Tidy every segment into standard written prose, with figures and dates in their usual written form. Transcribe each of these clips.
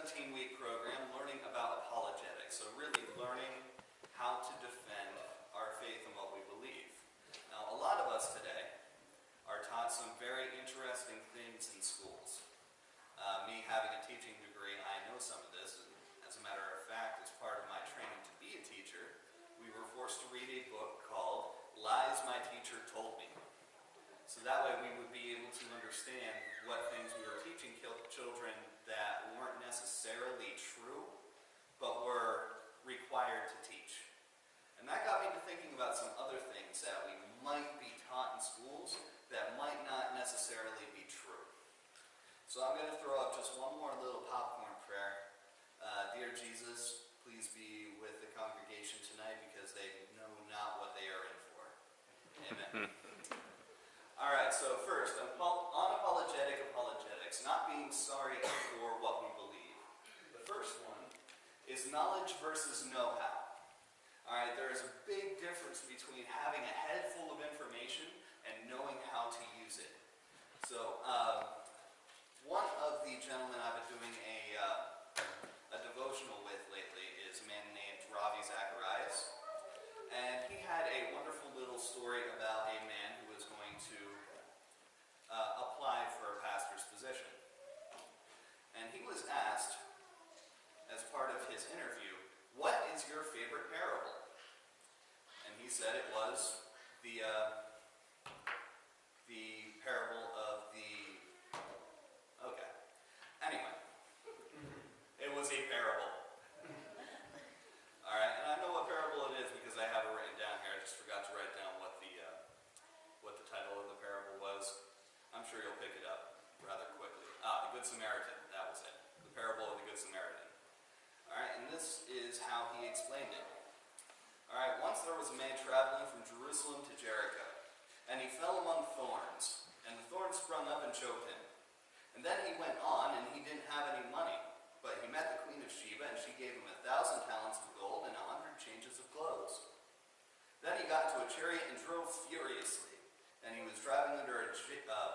17-week program learning about apologetics, so really learning how to defend our faith and what we believe. Now, a lot of us today are taught some very interesting things in schools. Me having a teaching degree, I know some of this, and as a matter of fact, as part of my training to be a teacher, we were forced to read a book called Lies My Teacher Told Me. So that way we would be able to understand what things we were teaching children that weren't necessarily true, but were required to teach. And that got me to thinking about some other things that we might be taught in schools that might not necessarily be true. So I'm going to throw up just one more little popcorn prayer. Dear Jesus, please be with the congregation tonight because they know not what they are in for. Amen. Alright, so first, unapologetic apologetics, not being sorry for what we believe. The first one is knowledge versus know-how. Alright, there is a big difference between having a head full of information and knowing how to use it. So, one of the gentlemen I've been doing a devotional with lately is a man named Ravi Zacharias. And he had a wonderful little story about a man who was going to apply for a pastor's position. And he was asked, as part of his interview, what is your favorite parable? And he said it was the parable of the... Okay. Anyway. It was a parable. Alright, and I know what parable it is because I have it written down here. I just forgot to write down what the title of the parable was. I'm sure you'll pick it up rather quickly. The Good Samaritan. That was it. The parable of the Good Samaritan. Alright, and this is how he explained it. Alright, once there was a man traveling from Jerusalem to Jericho, and he fell among thorns, and the thorns sprung up and choked him. And then he went on, and he didn't have any money, but he met the Queen of Sheba, and she gave him 1,000 talents of gold and 100 changes of clothes. Then he got into a chariot and drove furiously, and he was driving under a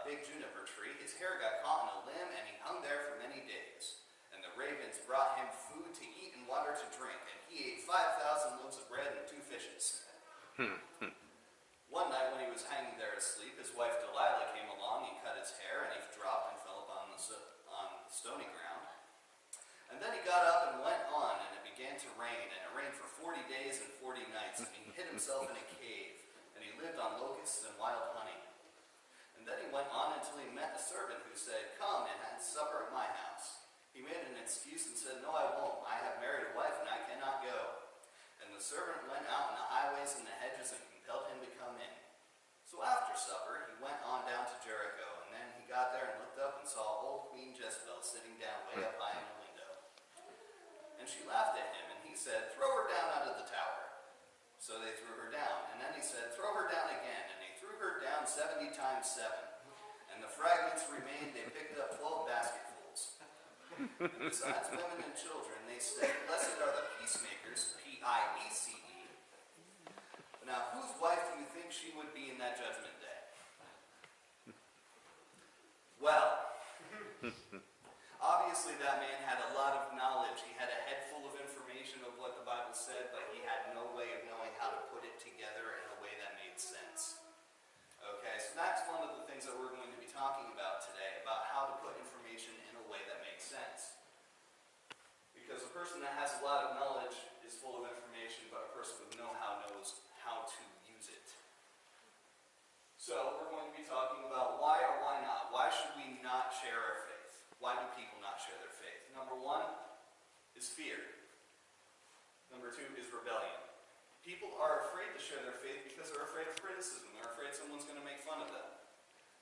big juniper tree. His hair got caught in a limb, and he hung there for many days. And the ravens brought him food to eat and water to drink, and he ate 5,000 loaves of bread and 2 fishes. One night when he was hanging there asleep, his wife Delilah came along and cut his hair, and he dropped and fell upon the stony ground. And then he got up and went on, and it began to rain, and it rained for 40 days and 40 nights, and he hid himself in a cave, and he lived on locusts and wild honey. And then he went on until he met a servant who said, "Come and have supper at my house." He made an excuse and said, "No, I won't. I have married a wife, and I cannot go." And the servant went out in the highways and the hedges and compelled him to come in. So after supper, he went on down to Jericho, and then he got there and looked up and saw old Queen Jezebel sitting down way up high in the window. And she laughed at him, and he said, "Throw her down out of the tower." So they threw her down, and then he said, "Throw her down again," and they threw her down 70 times 7. And the fragments remained, they picked up 12 basketfuls. And besides women and children, they said, "Blessed are the peacemakers," P-I-E-C-E. Now, whose wife do you think she would be in that judgment day? Well, obviously that man had a lot of knowledge. He had a head full of information of what the Bible said, but he had no way of knowing how to put it together in a way that made sense. Okay, so that's one of the things that we're going to be talking about today, about how to put information in a way that makes sense. Because a person that has a lot of knowledge is full of information, but a person with know-how knows how to use it. So we're going to be talking about why or why not. Why should we not share our faith? Why do people not share their faith? Number 1 is fear. Number 2 is rebellion. People are afraid to share their faith because they're afraid of criticism. They're afraid someone's going to make fun of them.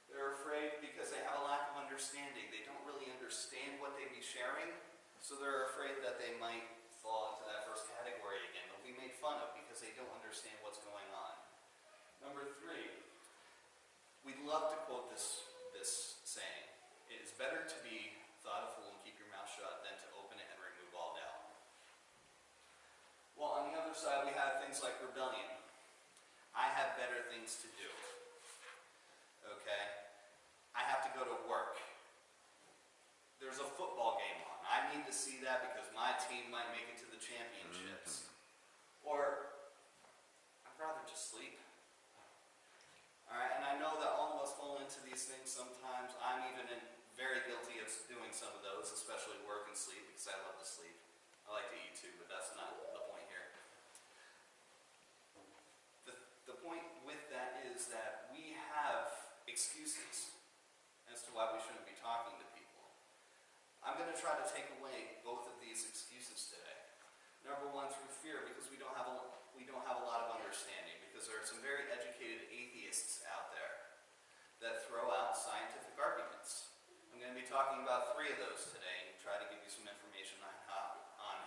They're afraid because they have a lack of understanding. They don't really understand what they'd be sharing, so they're afraid that they might fall into that first category again. They'll be made fun of because they don't understand what's going on. Number 3, we love to quote this saying. It is better to be thoughtful and keep your mouth shut than to open it and remove all doubt. Well, on the other side, we have things like rebellion. I have better things to do. Okay? I have to go to work. There's a football game on. I need to see that because my team might make it to the championships. Or, I'd rather just sleep. Alright, and I know that all of us fall into these things sometimes. I'm even very guilty of doing some of those, especially work and sleep, because I love to sleep. I like to eat too, but that's not the point here. The point with that is that we have excuses as to why we shouldn't be talking to people. I'm going to try to take away both of these excuses today. Number one, through fear, because we don't have a lot of understanding, because there are some very educated atheists out there that throw out scientific arguments. I'm going to be talking about 3 of those today and try to give you some information on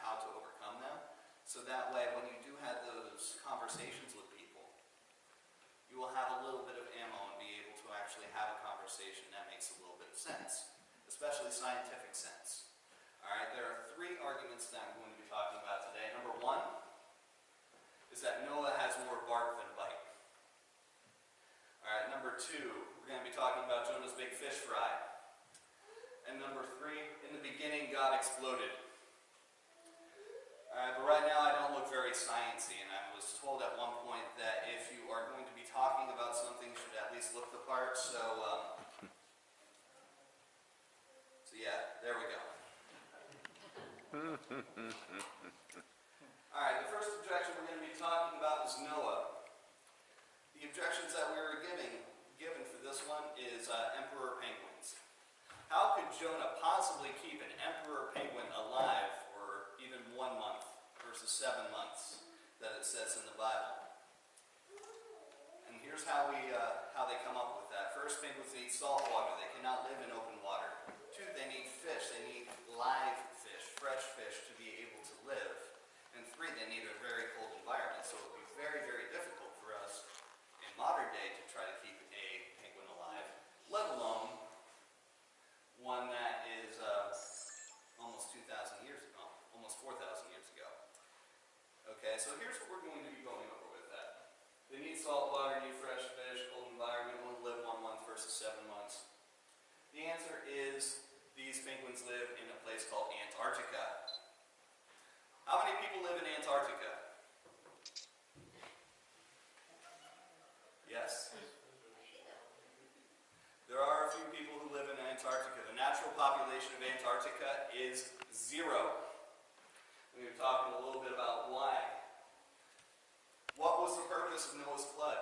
how to overcome them. So that way, when you do have those conversations with people, you will have a little bit of ammo and be able to actually have a conversation that makes a little bit of sense, especially scientific sense. Alright, there are 3 arguments that I'm going to be talking about today. Number 1 is that Noah has more bark than bite. Alright, number 2, we're going to be talking about Jonah's big fish fry. And number 3, in the beginning God exploded. Alright, but right now I don't look very sciencey, and I was told at one point that if you are going to be talking about something, you should at least look the part, so yeah, there we go. Alright, the first objection we're going to be talking about is Noah. The objections that we were given for this one is emperor penguins. How could Jonah possibly keep an emperor penguin alive for even 1 month versus 7 months that it says in the Bible? And here's how they come up with that. First, penguins need salt water. They cannot live in open water. 2, they need fish. They need live fish, fresh fish, to be able to live. And 3, they need a very cold environment. So it would be very, very difficult for us in modern day to try to keep a penguin alive, let alone one that is almost 2,000 years ago, almost 4,000 years ago. Okay, so here's what we're going to be going over with that. They need salt water, need fresh fish, cold environment, want to live 1 month versus 7 months. The answer is these penguins live in a place called Antarctica. How many people live in Antarctica? Yes? There are a few people who live in Antarctica. The natural population of Antarctica is 0. We're going to be talking a little bit about why. What was the purpose of Noah's flood?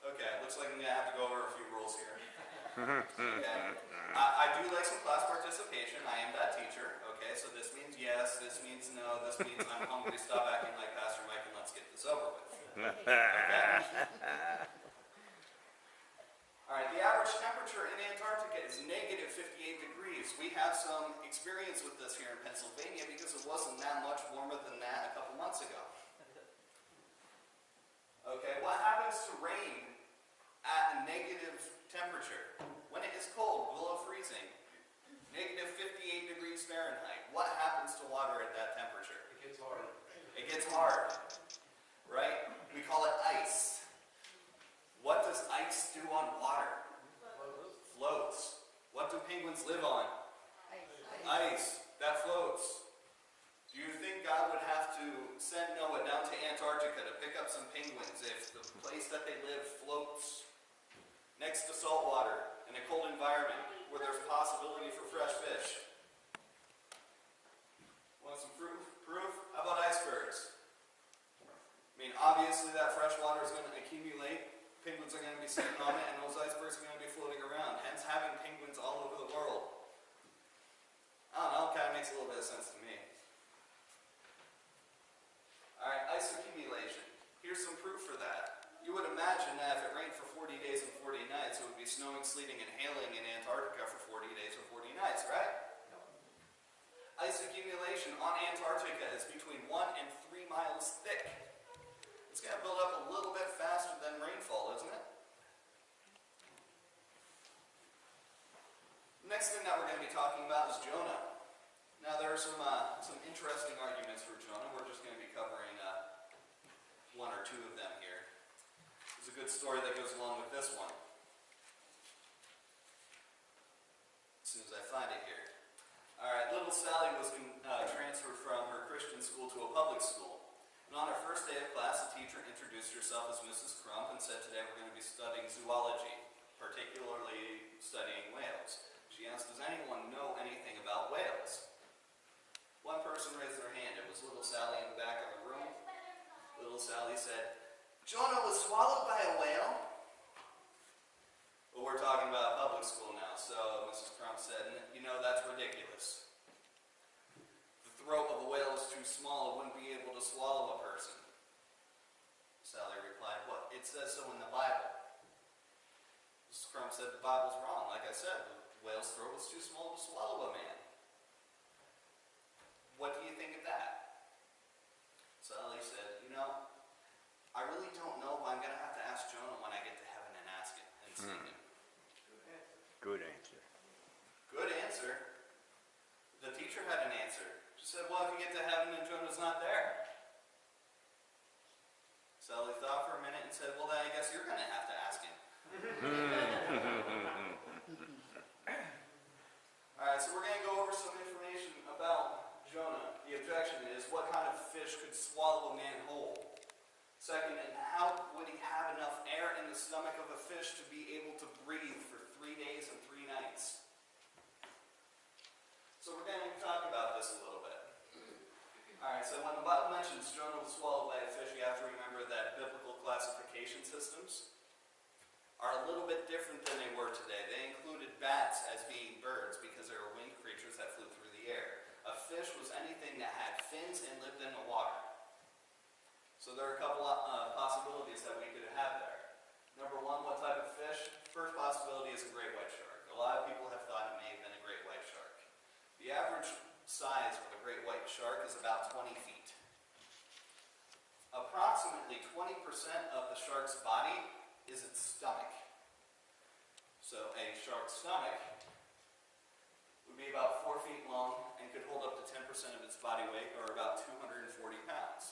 Okay, looks like I'm going to have to go over a few rules here. Okay. I do like some class participation. I am that teacher. Okay, so this means yes, this means no, this means I'm hungry. Stop acting like Pastor Mike and let's get this over with. Okay. Alright, the average temperature in Antarctica is negative 58 degrees. We have some experience with this here in Pennsylvania because it wasn't that much warmer than that a couple months ago. Okay, what happens to rain at a negative temperature? When it is cold, below freezing, negative 58 degrees Fahrenheit, what happens to water at that temperature? It gets hard. It gets hard, right? We call it ice. What does ice do on water? Floats. What do penguins live on? Ice. That floats. Do you think God would have to send Noah down to Antarctica to pick up some penguins if the place that they live floats next to salt water in a cold environment where there's possibility for fresh fish? Want some proof? How about icebergs? I mean, obviously that fresh water is going to accumulate. Penguins are going to be sitting on it, and those icebergs are going to be floating around. Hence, having penguins all over the world. I don't know, it kind of makes a little bit of sense to me. Alright, ice accumulation. Here's some proof for that. You would imagine that if it rained for 40 days and 40 nights, it would be snowing, sleeting, and hailing in Antarctica for 40 days or 40 nights, right? Ice accumulation on Antarctica is between 1 and 3 miles thick. It's going to build up a little bit faster than rainfall, isn't it? Next thing that we're going to be talking about is Jonah. Now there are some interesting arguments for Jonah. We're just going to be covering 1 or 2 of them here. There's a good story that goes along with this one. As soon as I find it. little Sally was transferred from her Christian school to a public school. And on her first day of class, the teacher introduced herself as Mrs. Crump and said, today we're going to be studying zoology, particularly studying whales. She asked, does anyone know anything about whales? One person raised their hand. It was little Sally in the back of the room. Little Sally said, Jonah was swallowed by a whale? Well, we're talking about public school now, so Mrs. Crump said, you know, that's ridiculous. The throat of a whale is too small, it wouldn't be able to swallow a person. Sally replied, what? It says so in the Bible. Mrs. Crump said, the Bible's wrong. Like I said, the whale's throat was too small to swallow a man. What do you think of that? Sally said, you know, I really don't know, but I'm going to have to ask Jonah when I get to heaven and ask him and see him. Good answer. Good answer. The teacher had an answer. She said, well, if you get to heaven and Jonah's not there. Sally thought for a minute and said, well, then I guess you're going to have to ask him. Alright, so we're going to go over some information about Jonah. The objection is, what kind of fish could swallow a man whole? Second, and how would he have enough air in the stomach of a fish to be able to breathe for 3 days and 3 nights? So we're going to talk about this a little bit. Alright, so when the Bible mentions Jonah was swallowed by a fish, you have to remember that biblical classification systems are a little bit different than they were today. They included bats as being birds because they were winged creatures that flew through the air. A fish was anything that had fins and lived in the water. So there are a couple possibilities that we could have there. Number one, what type of fish? First possibility is a great white shark. A lot of people have thought it may have been a great white shark. The average size of a great white shark is about 20 feet. Approximately 20% of the shark's body is its stomach. So a shark's stomach would be about 4 feet long and could hold up to 10% of its body weight, or about 240 pounds.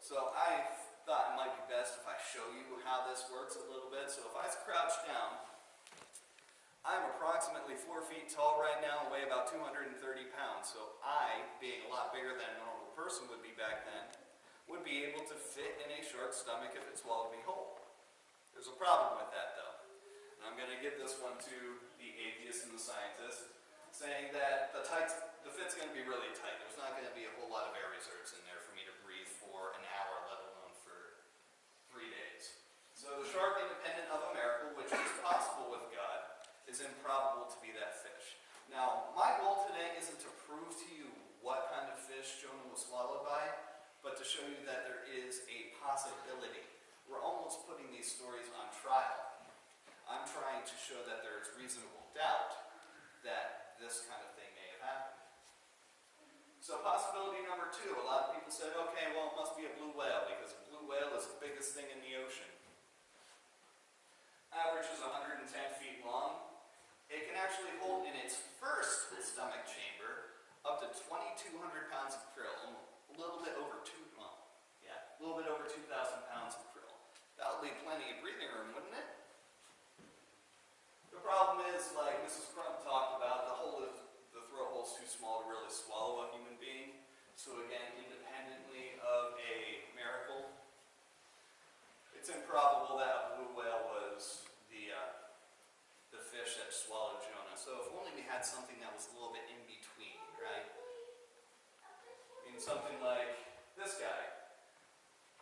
So I thought it might be best if I show you how this works a little bit. So if I crouch down, I'm approximately 4 feet tall right now and weigh about 230 pounds. So I, being a lot bigger than a normal person would be back then, would be able to fit in a shark's stomach if it swallowed me whole. There's a problem with that though. And I'm going to give this one to the atheist and the scientist, saying that the fit's going to be really tight. There's not going to be a whole lot of air reserves in there for me to breathe for an hour, let alone for 3 days. So the shark, independent of a miracle, which is possible with God, is improbable to be that fish. Now, my goal today isn't to prove to you what kind of fish Jonah was swallowed by, but to show you that there is a possibility. We're almost putting these stories on trial. I'm trying to show that there is reasonable doubt that this kind of thing may have happened. So possibility number 2, a lot of people said, okay, well, it must be a blue whale, because a blue whale is the biggest thing in the ocean. Average is 110 feet long. It can actually hold in its first stomach chamber up to 2,200 pounds of krill, a little bit over 2,000 pounds of krill. That would leave plenty of breathing room, wouldn't it? The problem is, like Mrs. Crump talked about, the throat hole's too small to really swallow a human being. So again, independently of a miracle, it's improbable that a blue whale was the fish that swallowed Jonah. So if only we had something that was a little bit in between, right? I mean, something like this guy.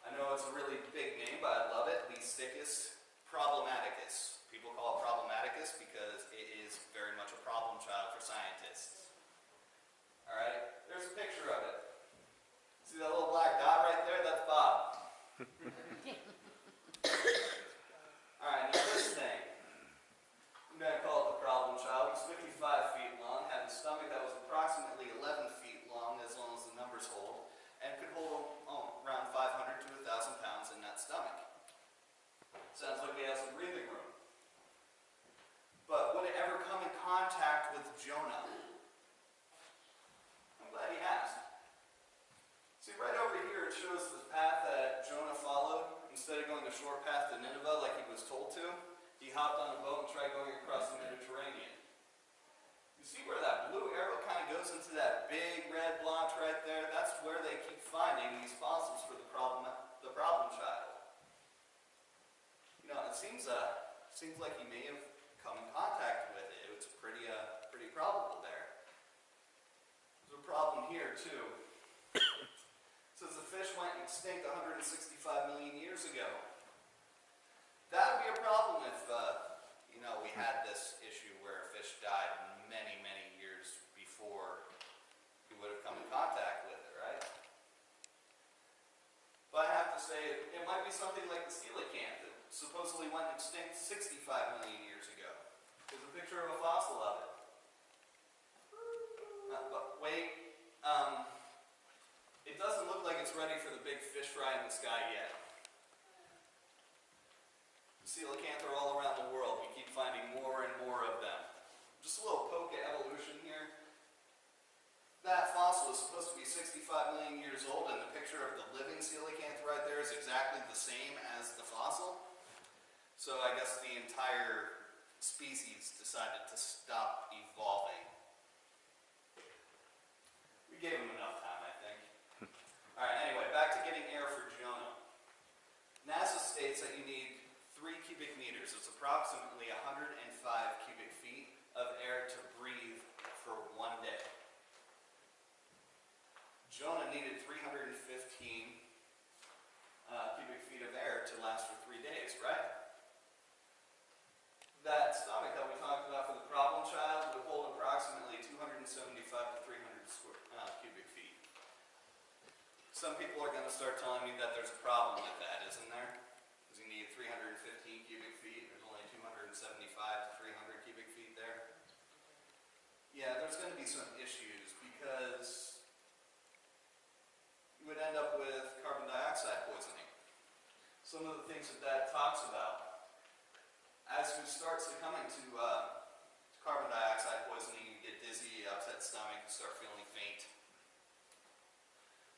I know it's a really big name, but I love it. Leasticus problematicus. People call it problematicus because it is very much a problem child for scientists. Alright, there's a picture of it. See that little black dot right there? That's Bob. Alright, now this thing. I'm going to call it the problem child. It's 55 feet long, had a stomach that was approximately 11 feet long as the numbers hold, and could hold around 500 to 1,000 pounds in that stomach. Sounds like we have some breathing room. But would it ever come in contact with Jonah? I'm glad he asked. See, right over here it shows the path that Jonah followed goes into that big red blotch right there. That's where they keep finding these fossils for the problem child. You know, it seems like he may have come in contact with it. It's pretty probable there. There's a problem here too. It says the fish went extinct 165 million years ago. That would be a problem if, we had this issue where a fish died many, many years before he would have come in contact with it, right? But I have to say, it might be something like the coelacanth that supposedly went extinct 65 million years ago. There's a picture of a fossil of it. But wait, it doesn't look like it's ready for the big fish fry in the sky yet. Coelacanth are all around the world. We keep finding more and more of them. Just a little poke at evolution here. That fossil is supposed to be 65 million years old, and the picture of the living coelacanth right there is exactly the same as the fossil. So I guess the entire species decided to stop evolving. We gave him enough time, I think. Alright, anyway, back to getting air for Jonah. NASA states that you need 3 cubic meters. It's approximately 105 cubic feet of air to breathe for 1 day. Jonah needed 315 cubic feet of air to last for 3 days, right? That stomach that we talked about for the problem child would hold approximately 275 to 300 cubic feet. Some people are going to start telling me that there's a problem with that, isn't there? Because you need 315 cubic feet, there's only 275 to 300 cubic feet there. Yeah, there's going to be some issues because you would end up with carbon dioxide poisoning. Some of the things that talks about. As you start succumbing to carbon dioxide poisoning, you get dizzy, upset stomach, you start feeling faint.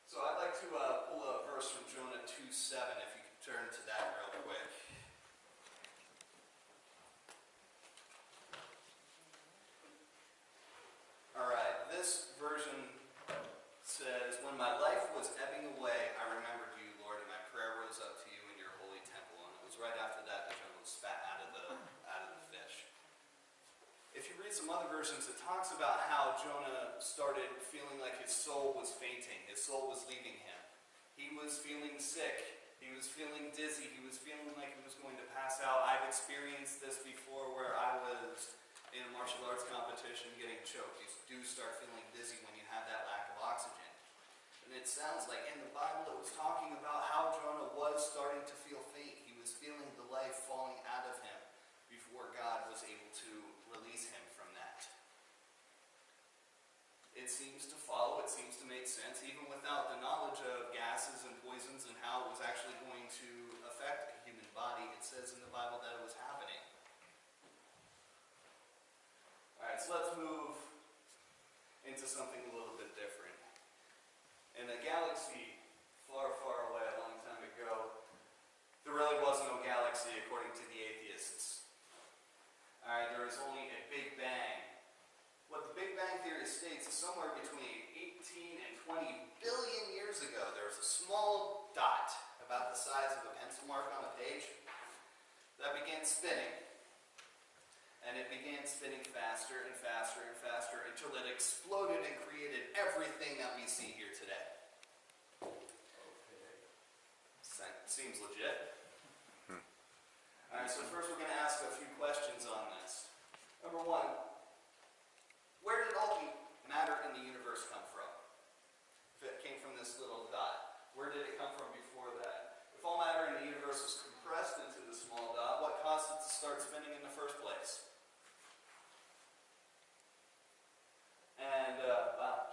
So I'd like to pull a verse from Jonah 2:7, if you could turn to that real quick. Alright, this version says, "When my life was ebbing away, I remembered you, Lord, and my prayer rose up to you in your holy temple." And it was right after that Jonah was spat out of the fish. If you read some other versions, it talks about how Jonah started feeling like his soul was fainting. His soul was leaving him. He was feeling sick. He was feeling dizzy. He was feeling like he was going to pass out. I've experienced this before where I was in a martial arts competition getting choked. You do start feeling dizzy when you have that lack of oxygen. And it sounds like in the Bible it was talking about how Jonah was starting to feel faint. He was feeling the life falling out of him before God was able to release him from that. It seems to follow, it seems to make sense, even without the knowledge of gases and poisons and how it was actually going to affect the human body. It says in the Bible that it was happening. Alright, so let's move into something a little bit different. In a galaxy far, far away, a long time ago, there really was no galaxy according to the atheists. Alright, there is only a Big Bang. What the Big Bang Theory states is somewhere between 18 and 20 billion years ago, there was a small dot about the size of a pencil mark on a page that began spinning. And it began spinning faster and faster and faster until it exploded and created everything that we see here today. Seems legit. Alright, so first we're going to ask a few questions on this. Number one, where did all the matter in the universe come from? If it came from this little dot, where did it come from before that? If all matter in the universe was compressed into the small dot, what caused it to start spinning in the first place? And,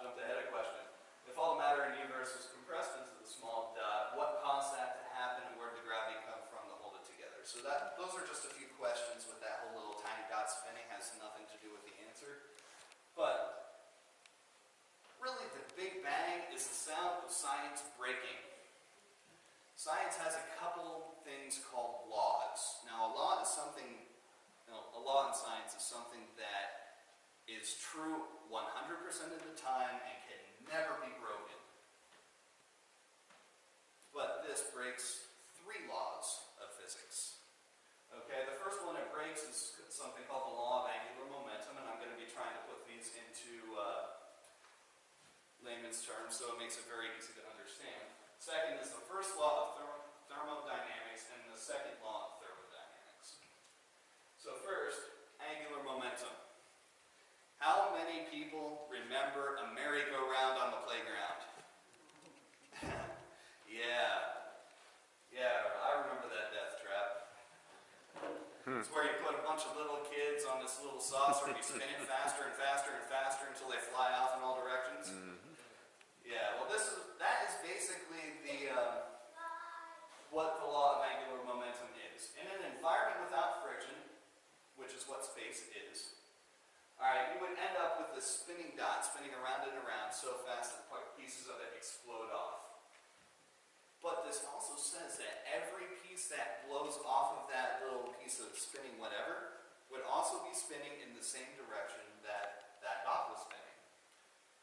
jumped ahead a question. If all the matter in the universe was compressed into the small dot, what caused that to happen and where did gravity come from to hold it together? So those are just a few questions with that whole little tiny dot spinning. Has nothing to do with the answer. But really the Big Bang is the sound of science breaking. Science has a couple things called laws. Now a law in science is something that is true 100% of the time and can never be broken. But this breaks 3 laws of physics. Okay, the first one it breaks is something called the law of angular momentum, and I'm going to be trying to put these into layman's terms so it makes it very easy to understand. Second is the first law of thermodynamics and the second law of thermodynamics. So first, angular momentum. How many people remember a merry-go-round on the playground? Yeah, I remember that death trap. It's where you put a bunch of little kids on this little saucer and you spin it faster and faster and faster until they fly off in all directions. Yeah, well that is basically what the law of angular momentum is. In an environment without friction, which is what space is, alright, you would end up with this spinning dot spinning around and around so fast that pieces of it explode off. But this also says that every piece that blows off of that little piece of spinning whatever would also be spinning in the same direction that that dot was spinning.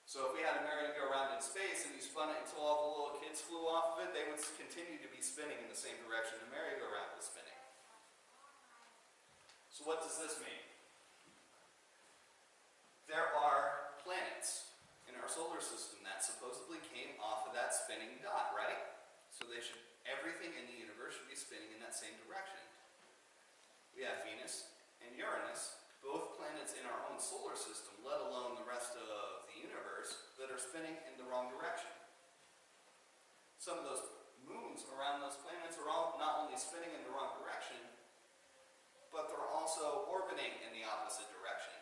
So if we had a merry-go-round in space and you spun it until all the little kids flew off of it, they would continue to be spinning in the same direction the merry-go-round was spinning. So what does this mean? There are planets in our solar system that supposedly came off of that spinning dot, right? So everything in the universe should be spinning in that same direction. We have Venus and Uranus, both planets in our own solar system, let alone the rest of the universe, that are spinning in the wrong direction. Some of those moons around those planets are all not only spinning in the wrong direction, but they're also orbiting in the opposite direction.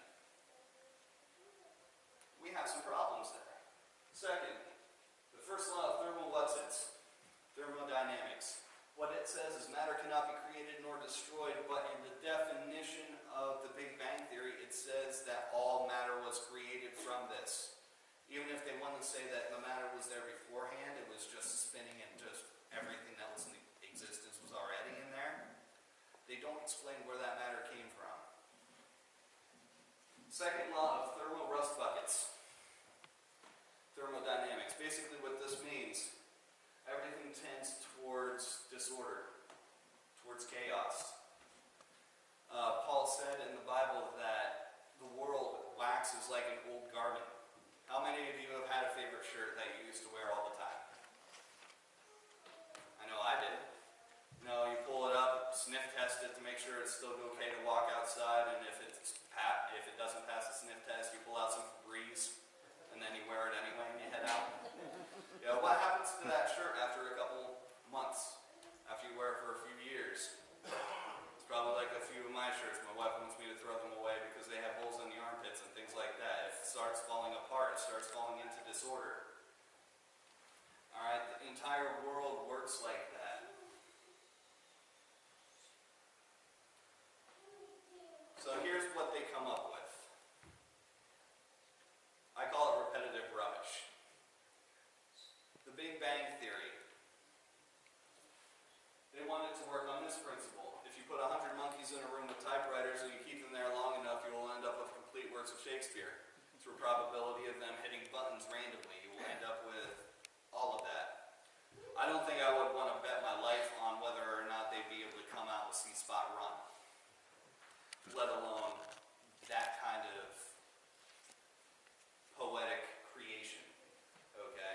We have some problems there. Second, the first law of thermodynamics. What it says is matter cannot be created nor destroyed, but in the definition of the Big Bang Theory, it says that all matter was created from this. Even if they want to say that the matter was there beforehand, it was just spinning and just everything that was in existence was already in there, they don't explain where that matter came from. Second law of thermal rust buckets. Thermodynamics. Basically what this means, everything tends towards disorder, towards chaos. Paul said in the Bible that the world waxes like an old garment. How many of you have had a favorite shirt that you used to wear all the time? I know I did. You pull it up, sniff test it to make sure it's still okay to walk outside, and if it doesn't pass the sniff test, you pull out some Febreze, and then you wear it anyway and you head out. What happens to that shirt after a couple months? After you wear it for a few years? It's probably like a few of my shirts. My wife wants me to throw them away because they have holes in the armpits and things like that. If it starts falling apart, it starts falling into disorder. Alright, the entire world works like that. So here's what they come up with. I call it repetitive rubbish. The Big Bang Theory. They wanted to work on this principle. If you put 100 monkeys in a room with typewriters and you keep them there long enough, you will end up with complete works of Shakespeare. Through probability of them hitting buttons randomly, you will end up with all of that. I don't think I would want to bet my life on whether or not they'd be able to come out with C-Spot Run, let alone that kind of poetic creation. Okay?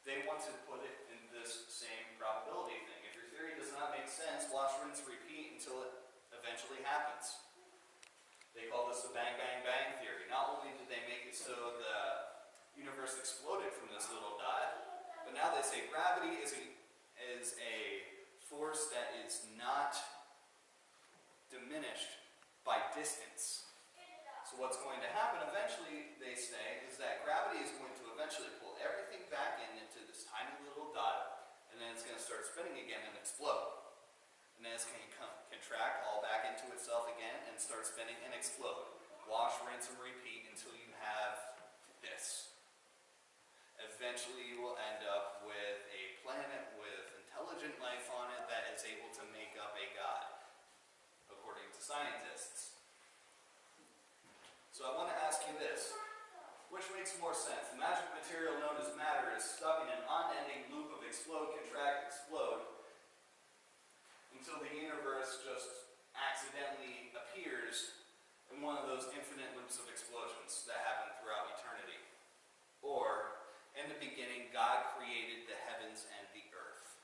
They want to put it in this same probability thing. If your theory does not make sense, wash, rinse, repeat until it eventually happens. They call this the bang, bang, bang theory. Not only did they make it so the universe exploded from this little dot, but now they say gravity is a force that is not diminished by distance. So what's going to happen eventually, they say, is that gravity is going to eventually pull everything back into this tiny little dot, and then it's going to start spinning again and explode. And then it's going to contract all back into itself again and start spinning and explode. Wash, rinse, and repeat until you have this. Eventually you will end up with a planet with intelligent life on it that is able to make up a god, according to scientists. So So I want to ask you this. Which makes more sense? The magic material known as matter is stuck in an unending loop of explode, contract, explode, until the universe just accidentally appears in one of those infinite loops of explosions that happen throughout eternity. Or, in the beginning, God created the heavens and the earth.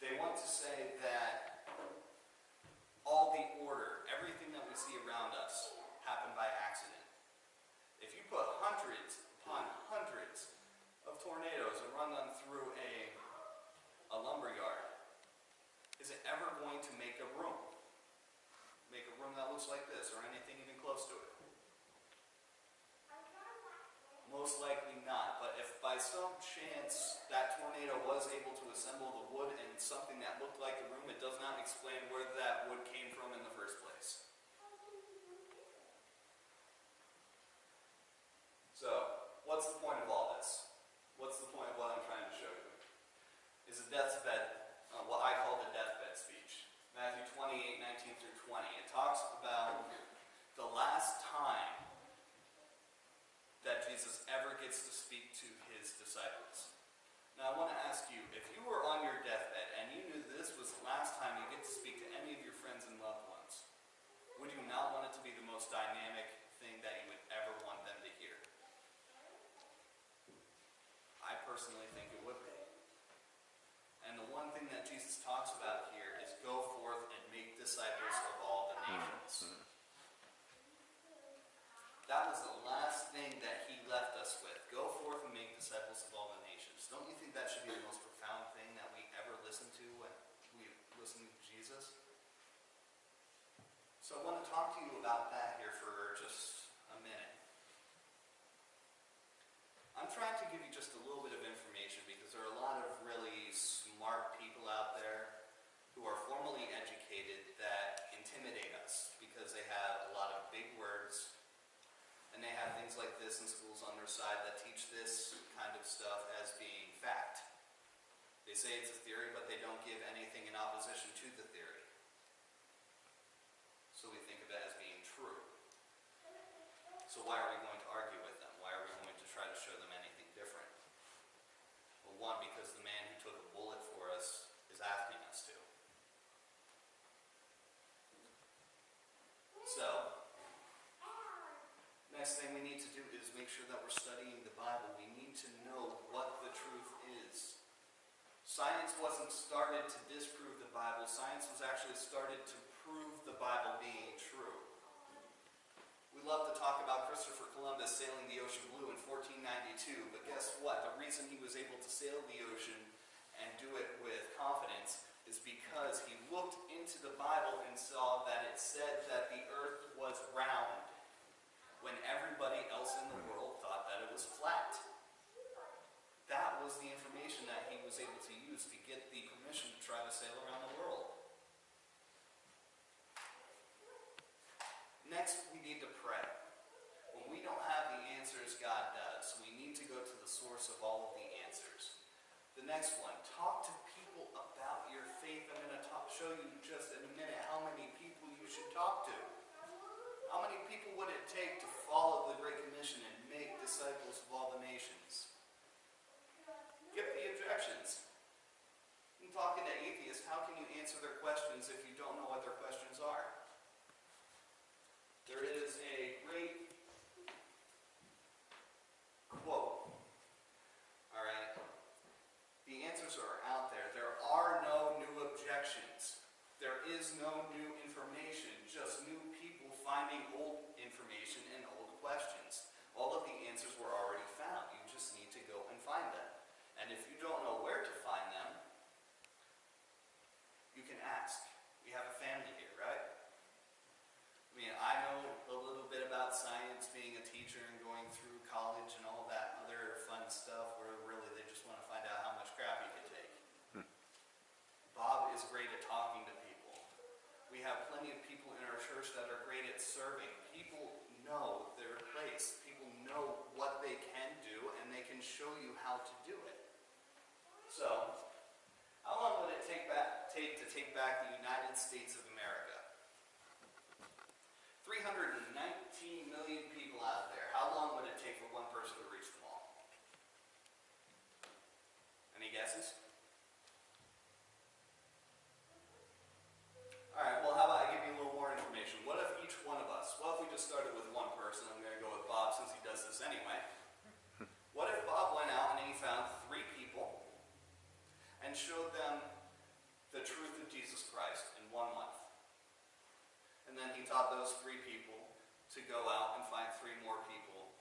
They want to say that all the order, everything that we see around us, happened by accident. If you put hundreds upon hundreds of tornadoes and run them through a lumber yard, is it ever going to make a room? Make a room that looks like this, or anything even close to it? Most likely not, but if by some chance that tornado was able to assemble the wood and something that looked like a room, it does not explain where that wood came from in the first place. So, what's the point of all this? What's the point of what I'm trying to show you? Is a deathbed, what I call the deathbed speech. Matthew 28:19 through 20. It talks about the last time that Jesus ever gets to speak to his disciples. Now I want to ask you, if you were on your deathbed and you knew this was the last time you get to speak to any of your friends and loved ones, would you not want it to be the most dynamic thing that you would ever want them to hear? I personally think it would be. And the one thing that Jesus talks about here is go forth and make disciples of all the nations. That was the last thing that he left us with. Go forth and make disciples of all the nations. Don't you think that should be the most profound thing that we ever listen to when we listen to Jesus? So I want to talk to you about that here for just a minute. I'm trying to give you just a little bit of information because there are a lot of really smart people out there who are formally educated that intimidate us because they have a lot of big words. And they have things like this in schools on their side that teach this kind of stuff as being fact. They say it's a theory, but they don't give anything in opposition to the theory. So we think of it as being true. So why are we going to argue with them? Why are we going to try to show them anything different? Well, one, because the man who took a bullet for us is asking us to. So, next thing we need to do is make sure that we're studying the Bible. We need to know what the truth is. Science wasn't started to disprove the Bible. Science was actually started to prove the Bible being true. We love to talk about Christopher Columbus sailing the ocean blue in 1492, but guess what? The reason he was able to sail the ocean and do it with confidence is because he looked into the Bible and saw that it said that the earth was round, when everybody else in the world thought that it was flat. That was the information that he was able to use to get the permission to try to sail around the world. Next, we need to pray. When we don't have the answers, God does. We need to go to the source of all of the answers. The next one, talk to people about your faith. I'm going to show you just in a minute how many people you should talk to. How many people would it take to follow the Great Commission and make disciples of all the nations? Get the objections. I'm talking to atheists. How can you answer their questions if you don't know what their questions are? There is a great quote. All right? The answers are out there. There are no new objections. There is no new information, just new people finding old information and old questions. All of the answers were already found. You just need to go and find them. And if you don't know where to find them, you can ask. We have a family here, right? I mean, I know a little bit about science, being a teacher and going through college and all that other fun stuff where really they just want to find out how much crap you can take. Bob is great at talking to people. We have plenty of people in our church that are great at serving. People know their place. People know what they can do, and they can show you how to do it. So, how long would it take to take back the United States of America? this anyway. What if Bob went out and he found 3 people and showed them the truth of Jesus Christ in 1 month? And then he taught those 3 people to go out and find 3 more people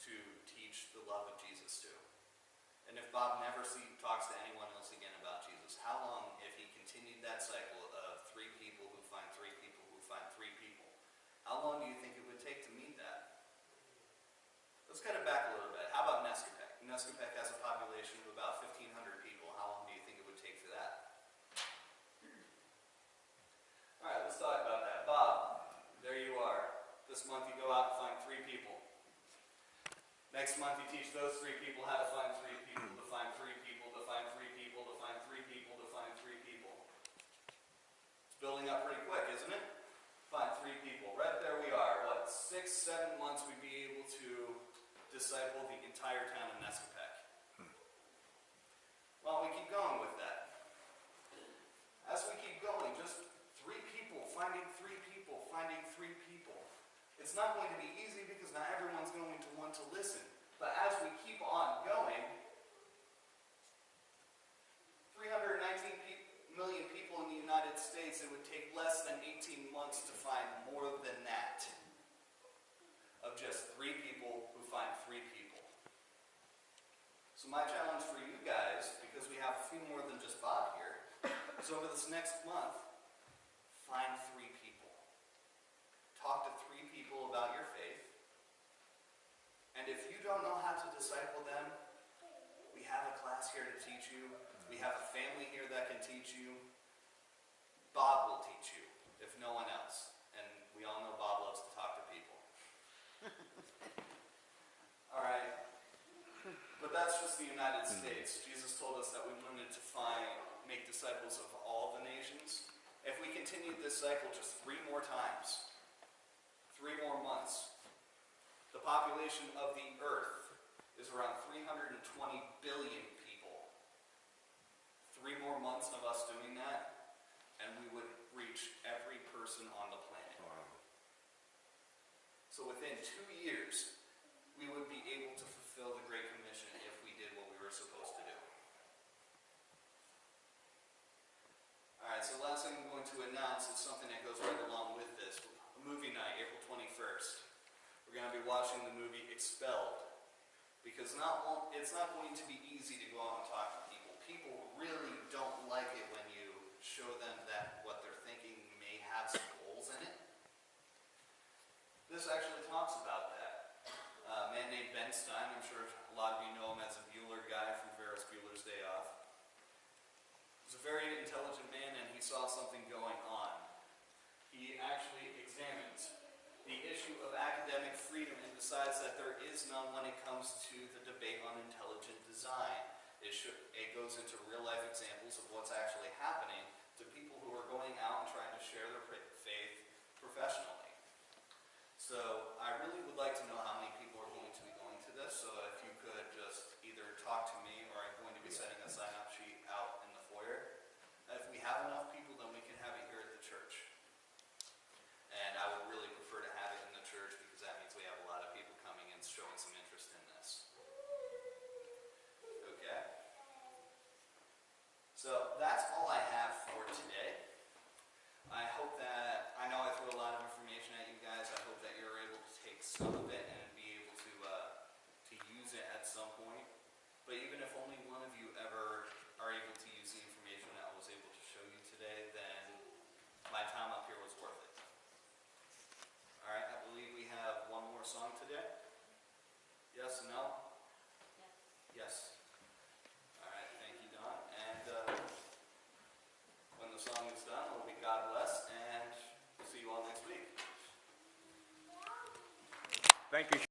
to teach the love of Jesus to. And if Bob never talks to anyone else again about Jesus, how long, if he continued that cycle of 3 people who find 3 people who find 3 people, how long do you think it would take to meet that? Let's cut it back a little bit. How about Nescopec? Nescopec has a population of about 1,500 people. How long do you think it would take for that? All right, let's talk about that. Bob, there you are. This month you go out and find 3 people. Next month you teach those 3 people how to find 3 people, to find 3 people, to find 3 people, to find 3 people, to find 3 people. It's building up pretty quick, isn't it? Find 3 people. Right there we are. What, 6, 7 months we'd be able to disciple the entire town of Nescopec. Well, we keep going with that. As we keep going, just 3 people, finding 3 people, finding 3 people. It's not going to be easy because not everyone's going to want to listen. But as we keep on going, 319 million people in the United States, it would take less than 18 months to find more than that. Of just 3 people who find 3 people. So my challenge for you guys, because we have a few more than just Bob here, is over this next month, find 3 people. Talk to 3 people about your faith. And if you don't know how to disciple them, we have a class here to teach you. We have a family here that can teach you. Bob will teach you, if no one else. And we all know Bob loves to talk to people. All right. But that's just the United States. Jesus told us that we wanted to make disciples of all the nations. If we continued this cycle just 3 more times, 3 more months, the population of the earth is around 320 billion people. 3 more months of us doing that, and we would reach every person on the planet. Wow. So within 2 years, we would be able to fulfill the Great Commission if we did what we were supposed to do. Alright, so the last thing I'm going to announce is something that goes right along with this. A movie night, April 21st. We're going to be watching the movie Expelled. Because it's not going to be easy to go out and talk to people. People really don't like it when you show them that what they're thinking may have some holes in it. This actually talks about that. A man named Ben Stein, I'm sure a lot of you know him as a Bueller guy from Ferris Bueller's Day Off. He's a very intelligent man and he saw something going on. He actually examines the issue of academic freedom and decides that there is none when it comes to the debate on intelligent design. It goes into real-life examples of what's actually happening to people who are going out and trying to share their faith professionally. So I really would like to know how many people are going to be going to this, so if you could just either talk to me or I'm going to be sending a sign-up sheet out in the foyer. If we have enough people, then we can have it here at the church. And I would really prefer to have it in the church because that means we have a lot of people coming and showing some interest in this. Okay? So that's all I have for today. I hope that, I know I threw a lot of information at you guys. I hope that you're able to take some of it and be able to use it at some point. But even if only one of you ever are able to use the information that I was able to show you today, then my time up here was worth it. Alright, I believe we have one more song today. Yes and no? Yes. Alright, thank you, Don. And when the song is done, it will be God bless, and see you all next week. Thank you.